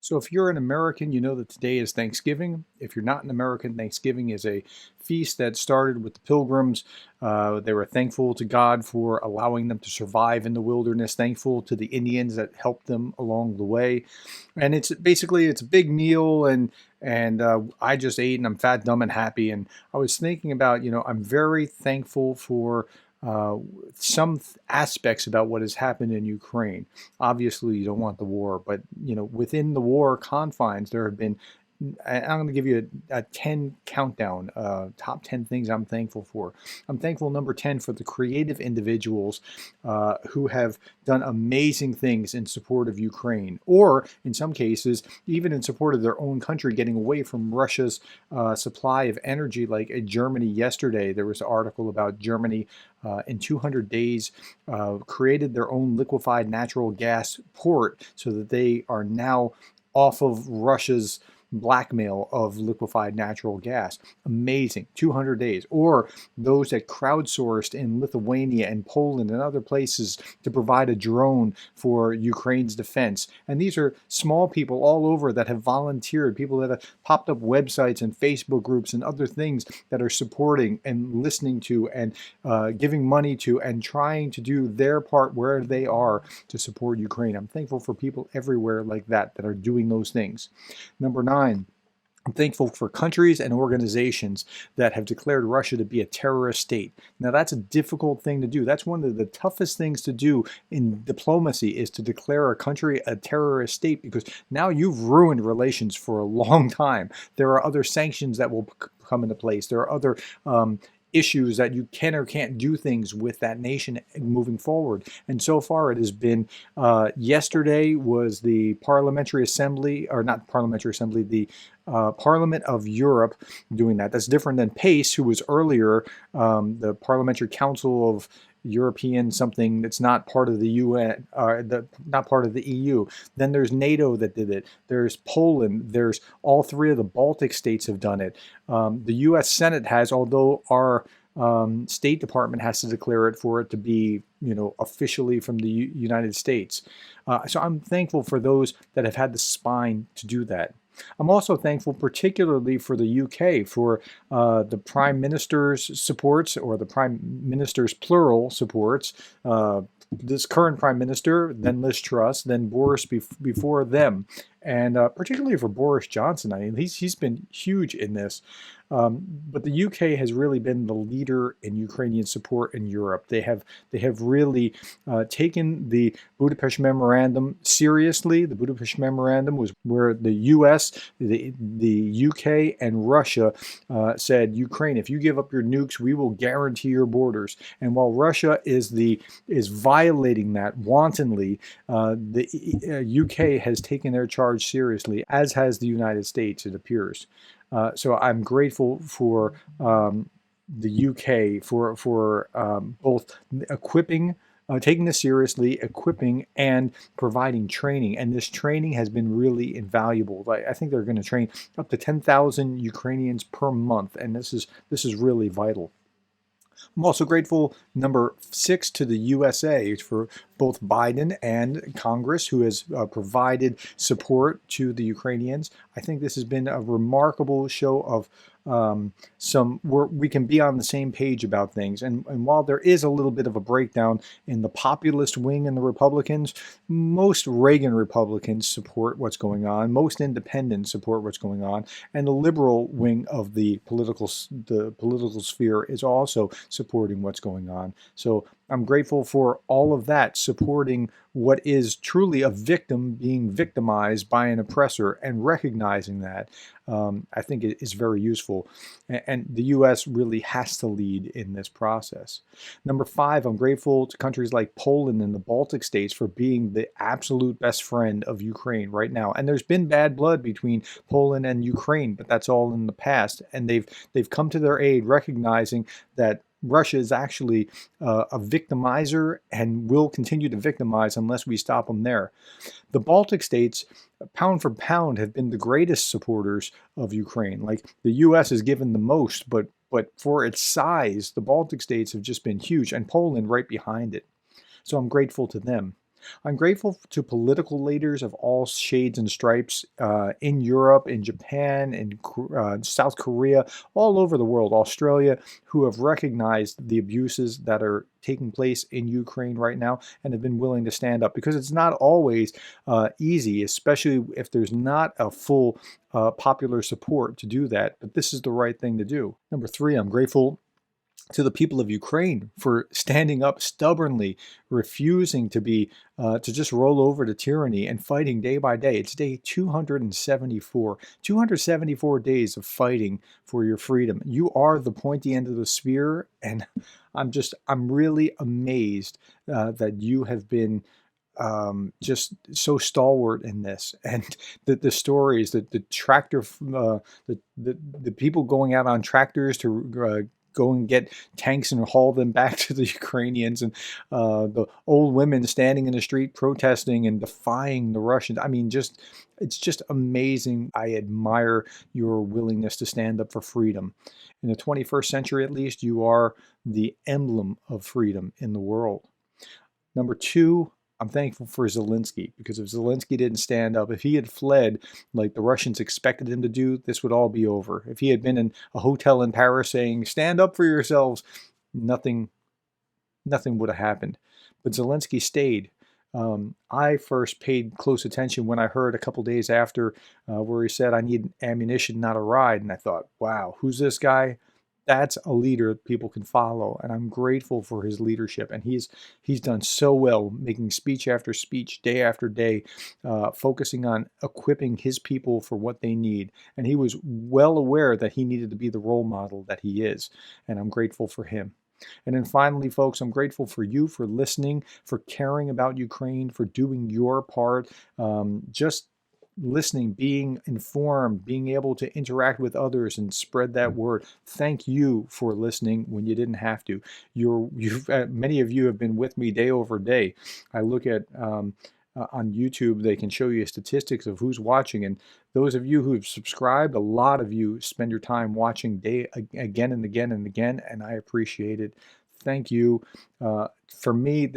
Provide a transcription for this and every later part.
So if you're an American, you know that today is Thanksgiving. If you're not an American, Thanksgiving is a feast that started with the Pilgrims. They were thankful to God for allowing them to survive in the wilderness, thankful to the Indians that helped them along the way. And it's a big meal, and I just ate and I'm fat, dumb, and happy. And I was thinking about, I'm very thankful for uh, some aspects about what has happened in Ukraine. Obviously, you don't want the war, but within the war confines, there have been. I'm going to give you a 10 countdown, top 10 things I'm thankful for. I'm thankful, number 10, for the creative individuals who have done amazing things in support of Ukraine, or in some cases, even in support of their own country, getting away from Russia's supply of energy. Like in Germany yesterday, there was an article about Germany in 200 days created their own liquefied natural gas port so that they are now off of Russia's blackmail of liquefied natural gas. Amazing. 200 days. Or those that crowdsourced in Lithuania and Poland and other places to provide a drone for Ukraine's defense. And these are small people all over that have volunteered, people that have popped up websites and Facebook groups and other things that are supporting and listening to and giving money to and trying to do their part where they are to support Ukraine. I'm thankful for people everywhere like that are doing those things. Number 9, I'm thankful for countries and organizations that have declared Russia to be a terrorist state. Now, that's a difficult thing to do. That's one of the toughest things to do in diplomacy, is to declare a country a terrorist state, because now you've ruined relations for a long time. There are other sanctions that will come into place. There are other issues that you can or can't do things with that nation moving forward. And so far it has been, yesterday was the Parliamentary Assembly, or not Parliamentary Assembly, the Parliament of Europe doing that. That's different than PACE, who was earlier the Parliamentary Council of European something that's not part of the UN, not part of the EU. Then there's NATO that did it. There's Poland. There's all three of the Baltic states have done it. The U.S. Senate has, although our State Department has to declare it for it to be, officially from the United States. So I'm thankful for those that have had the spine to do that. I'm also thankful particularly for the UK, for the Prime Minister's supports, or the Prime Minister's plural supports. This current Prime Minister, then Liz Truss, then Boris before them. And particularly for Boris Johnson, I mean, he's been huge in this. But the UK has really been the leader in Ukrainian support in Europe. They have really taken the Budapest Memorandum seriously. The Budapest Memorandum was where the US, the UK, and Russia said, Ukraine, if you give up your nukes, we will guarantee your borders. And while Russia is violating that wantonly, the UK has taken their charge seriously, as has the United States, it appears. So I'm grateful for the UK for both equipping, taking this seriously, equipping, and providing training. And this training has been really invaluable. I think they're going to train up to 10,000 Ukrainians per month, and this is really vital. I'm also grateful, number 6, to the USA for both Biden and Congress, who has provided support to the Ukrainians. I think this has been a remarkable show of where we can be on the same page about things. And while there is a little bit of a breakdown in the populist wing and the Republicans, most Reagan Republicans support what's going on. Most independents support what's going on. And the liberal wing of the political sphere is also supporting what's going on. So I'm grateful for all of that, supporting what is truly a victim being victimized by an oppressor, and recognizing that. I think it is very useful. And the U.S. really has to lead in this process. Number 5, I'm grateful to countries like Poland and the Baltic states for being the absolute best friend of Ukraine right now. And there's been bad blood between Poland and Ukraine, but that's all in the past. And they've come to their aid, recognizing that Russia is actually a victimizer and will continue to victimize unless we stop them there. The Baltic states, pound for pound, have been the greatest supporters of Ukraine. Like, the U.S. has given the most, but for its size, the Baltic states have just been huge, and Poland right behind it. So I'm grateful to them. I'm grateful to political leaders of all shades and stripes in Europe, in Japan, in South Korea, all over the world, Australia, who have recognized the abuses that are taking place in Ukraine right now and have been willing to stand up, because it's not always easy, especially if there's not a full popular support to do that. But this is the right thing to do. Number three, I'm grateful to the people of Ukraine for standing up stubbornly, refusing to just roll over to tyranny and fighting day by day. It's day 274, 274 days of fighting for your freedom. You are the pointy end of the spear, and I'm really amazed that you have been just so stalwart in this, and the stories, the tractor, the people going out on tractors to go and get tanks and haul them back to the Ukrainians, and the old women standing in the street protesting and defying the Russians. I mean, it's just amazing. I admire your willingness to stand up for freedom. In the 21st century, at least, you are the emblem of freedom in the world. Number two, I'm thankful for Zelensky, because if Zelensky didn't stand up, if he had fled like the Russians expected him to do, this would all be over. If he had been in a hotel in Paris saying, "Stand up for yourselves," nothing would have happened. But Zelensky stayed. I first paid close attention when I heard a couple days after where he said, "I need ammunition, not a ride." And I thought, wow, who's this guy? That's a leader people can follow, and I'm grateful for his leadership. And he's done so well, making speech after speech, day after day, focusing on equipping his people for what they need. And he was well aware that he needed to be the role model that he is, and I'm grateful for him. And then finally, folks, I'm grateful for you for listening, for caring about Ukraine, for doing your part, just listening, being informed, being able to interact with others and spread that word. Thank you for listening when you didn't have to. Many of you have been with me day over day. I look at on YouTube, they can show you statistics of who's watching, and those of you who've subscribed, a lot of you spend your time watching again and again and again, and I appreciate it. Thank you. For me,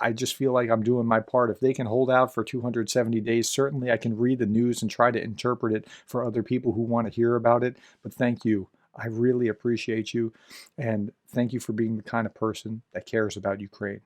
I just feel like I'm doing my part. If they can hold out for 270 days, certainly I can read the news and try to interpret it for other people who want to hear about it. But thank you. I really appreciate you. And thank you for being the kind of person that cares about Ukraine.